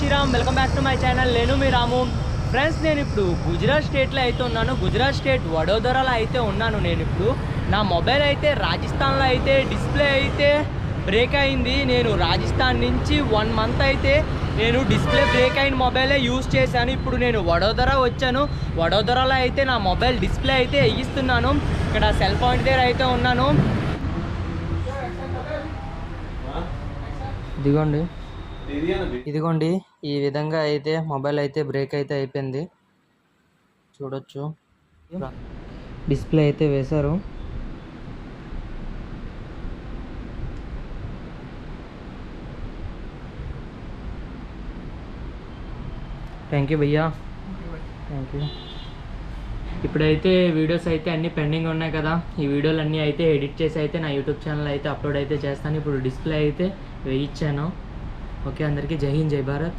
Sriram, welcome back to my channel. నేను మీ రాము. Friends, నేను ఇప్పుడు గుజరాత్ స్టేట్లో అయితే ఉన్నాను. గుజరాత్ స్టేట్ వడోదరాలో అయితే ఉన్నాను. నేను ఇప్పుడు నా మొబైల్ అయితే రాజస్థాన్లో అయితే డిస్ప్లే అయితే బ్రేక్ అయింది. నేను రాజస్థాన్ నుంచి 1 మంత్ అయితే నేను డిస్ప్లే బ్రేక్ అయిన మొబైలే యూజ్ చేశాను. ఇప్పుడు నేను వడోదరా వచ్చాను. వడోదరాలో అయితే నా మొబైల్ డిస్ప్లే అయితే వేయిస్తున్నాను. ఇక్కడ సెల్ పాయింట్ దగ్గర అయితే ఉన్నాను. ఇదిగోండి ఈ విధంగా అయితే మొబైల్ అయితే బ్రేక్ అయితే అయిపోయింది. చూడొచ్చు, డిస్ప్లే అయితే వేశారు. థ్యాంక్ యూ భయ్యా, థ్యాంక్ యూ. ఇప్పుడైతే వీడియోస్ అయితే అన్నీ పెండింగ్ ఉన్నాయి కదా, ఈ వీడియోలు అన్నీ అయితే ఎడిట్ చేసి అయితే నా యూట్యూబ్ ఛానల్ అయితే అప్లోడ్ అయితే చేస్తాను. ఇప్పుడు డిస్ప్లే అయితే వేయించాను. ఓకే, అందరికీ జై హింద్, జై భారత్.